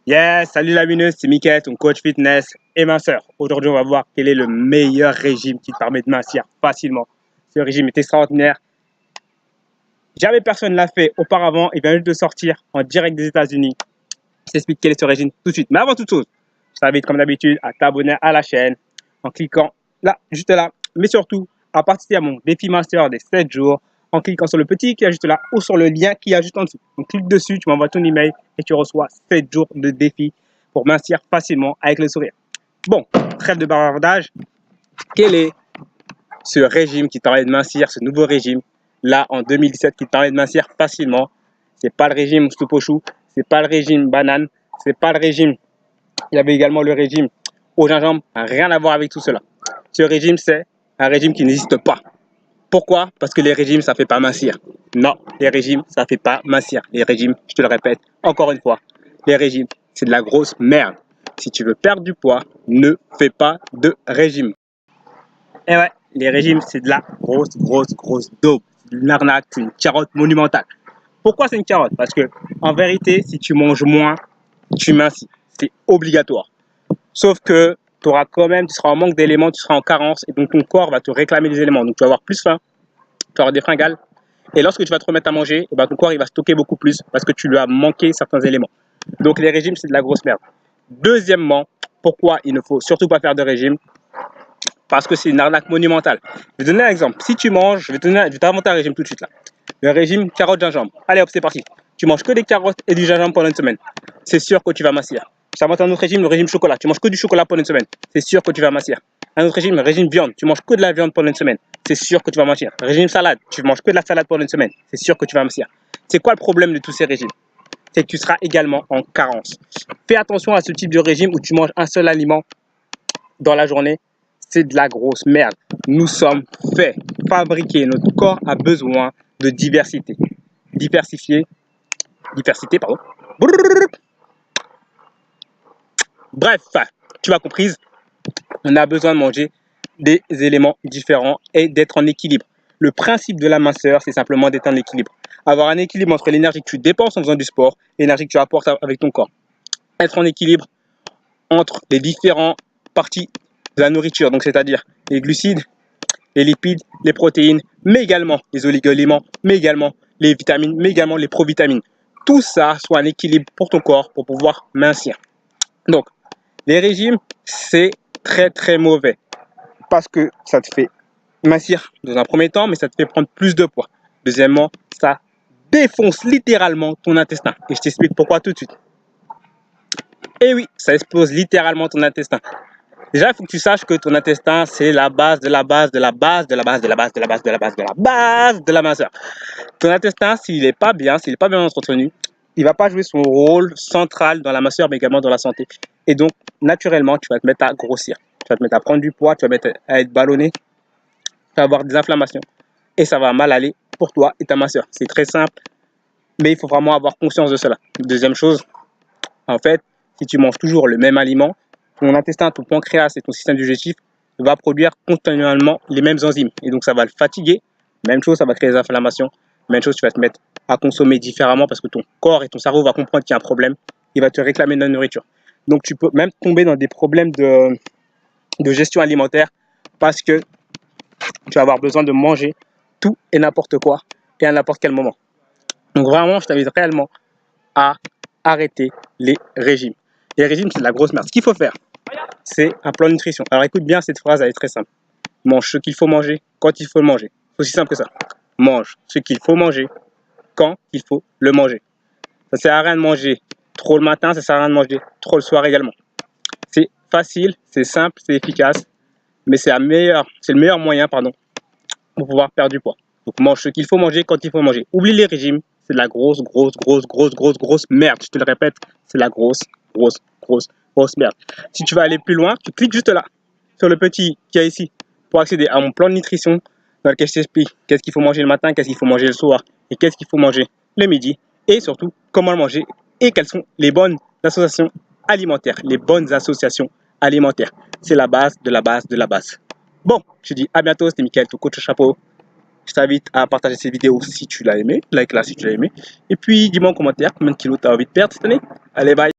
Yes, salut la mineuse, c'est Mickaël, ton coach fitness et minceur. Aujourd'hui, on va voir quel est le meilleur régime qui te permet de mincir facilement. Ce régime est extraordinaire. Jamais personne ne l'a fait auparavant. Il vient juste de sortir en direct des États-Unis. Je t'explique quel est ce régime tout de suite. Mais avant toute chose, je t'invite comme d'habitude à t'abonner à la chaîne en cliquant là, juste là. Mais surtout, à participer à mon défi master des 7 jours en cliquant sur le petit qui est juste là ou sur le lien qui est juste en dessous. Donc clique dessus, tu m'envoies ton email et tu reçois 7 jours de défi pour mincir facilement avec le sourire. Bon, trêve de bavardage. Quel est ce régime qui te permet de mincir, ce nouveau régime là en 2017 qui te permet de mincir facilement? C'est pas le régime soupe au chou, c'est pas le régime banane, c'est pas le régime. Il y avait également le régime au gingembre, rien à voir avec tout cela. Ce régime, c'est un régime qui n'existe pas. Pourquoi? Parce que les régimes, ça ne fait pas mincir. Non, les régimes, ça ne fait pas mincir. Les régimes, je te le répète encore une fois, les régimes, c'est de la grosse merde. Si tu veux perdre du poids, ne fais pas de régime. Et ouais, les régimes, c'est de la grosse dope. C'est une arnaque, c'est une carotte monumentale. Pourquoi c'est une carotte? Parce que, en vérité, si tu manges moins, tu mincis. C'est obligatoire. Sauf que tu auras quand même, tu seras en manque d'éléments, tu seras en carence, et donc ton corps va te réclamer des éléments. Donc tu vas avoir plus faim, tu vas avoir des fringales. Et lorsque tu vas te remettre à manger, et ben, ton corps il va stocker beaucoup plus parce que tu lui as manqué certains éléments. Donc les régimes, c'est de la grosse merde. Deuxièmement, pourquoi il ne faut surtout pas faire de régime? Parce que c'est une arnaque monumentale. Je vais te donner un exemple. Si tu manges, je vais t'inventer un régime tout de suite là. Le régime carotte-gingembre. Allez hop, c'est parti. Tu manges que des carottes et du gingembre pendant une semaine. C'est sûr que tu vas mincir. Je t'invente un autre régime, le régime chocolat. Tu manges que du chocolat pendant une semaine. C'est sûr que tu vas mincir. Un autre régime, le régime viande. Tu manges que de la viande pendant une semaine. C'est sûr que tu vas mincir. Régime salade. Tu manges que de la salade pendant une semaine. C'est sûr que tu vas mincir. C'est quoi le problème de tous ces régimes? C'est que tu seras également en carence. Fais attention à ce type de régime où tu manges un seul aliment dans la journée. C'est de la grosse merde. Nous sommes faits, fabriqués. Notre corps a besoin de diversité. Diversité, pardon. Bref, tu m'as comprise. On a besoin de manger des éléments différents et d'être en équilibre. Le principe de la minceur, c'est simplement d'être en équilibre. Avoir un équilibre entre l'énergie que tu dépenses en faisant du sport et l'énergie que tu apportes avec ton corps. Être en équilibre entre les différentes parties de la nourriture, donc c'est-à-dire les glucides, les lipides, les protéines, mais également les oligo-éléments, mais également les vitamines, mais également les provitamines. Tout ça soit un équilibre pour ton corps pour pouvoir mincir. Donc, les régimes, c'est très mauvais parce que ça te fait mincir dans un premier temps, mais ça te fait prendre plus de poids. Deuxièmement, ça défonce littéralement ton intestin. Et je t'explique pourquoi tout de suite. Et oui, ça explose littéralement ton intestin. Déjà, il faut que tu saches que ton intestin, c'est la base de la base de la base de la base de la base de la base de la base de la base de la minceur. Ton intestin, s'il n'est pas bien, s'il n'est pas bien entretenu, il ne va pas jouer son rôle central dans la minceur, mais également dans la santé. Et donc, naturellement, tu vas te mettre à grossir. Tu vas te mettre à prendre du poids, tu vas te mettre à être ballonné, tu vas avoir des inflammations. Et ça va mal aller pour toi et ta minceur. C'est très simple, mais il faut vraiment avoir conscience de cela. Deuxième chose, en fait, si tu manges toujours le même aliment, ton intestin, ton pancréas et ton système digestif va produire continuellement les mêmes enzymes. Et donc, ça va le fatiguer. Même chose, ça va créer des inflammations. Même chose, tu vas te mettre à consommer différemment parce que ton corps et ton cerveau vont comprendre qu'il y a un problème. Il va te réclamer de la nourriture. Donc, tu peux même tomber dans des problèmes de gestion alimentaire parce que tu vas avoir besoin de manger tout et n'importe quoi et à n'importe quel moment. Donc, vraiment, je t'invite réellement à arrêter les régimes. Les régimes, c'est de la grosse merde. Ce qu'il faut faire, c'est un plan de nutrition. Alors écoute bien, cette phrase, elle est très simple. Mange ce qu'il faut manger, quand il faut le manger. C'est aussi simple que ça. Mange ce qu'il faut manger, quand il faut le manger. Ça ne sert à rien de manger trop le matin, ça ne sert à rien de manger trop le soir également. C'est facile, c'est simple, c'est efficace, mais c'est le meilleur moyen pour pouvoir perdre du poids. Donc mange ce qu'il faut manger, quand il faut manger. Oublie les régimes, c'est de la grosse merde. Je te le répète, c'est de la grosse merde. Si tu veux aller plus loin, tu cliques juste là, sur le petit qui est ici, pour accéder à mon plan de nutrition, dans lequel je t'explique qu'est-ce qu'il faut manger le matin, qu'est-ce qu'il faut manger le soir, et qu'est-ce qu'il faut manger le midi, et surtout, comment le manger, et quelles sont les bonnes associations alimentaires. Les bonnes associations alimentaires. C'est la base de la base de la base. Bon, je te dis à bientôt, c'était Mickaël, ton coach au chapeau. Je t'invite à partager cette vidéo si tu l'as aimé, like-la si tu l'as aimé. Et puis dis-moi en commentaire combien de kilos tu as envie de perdre cette année. Allez, bye!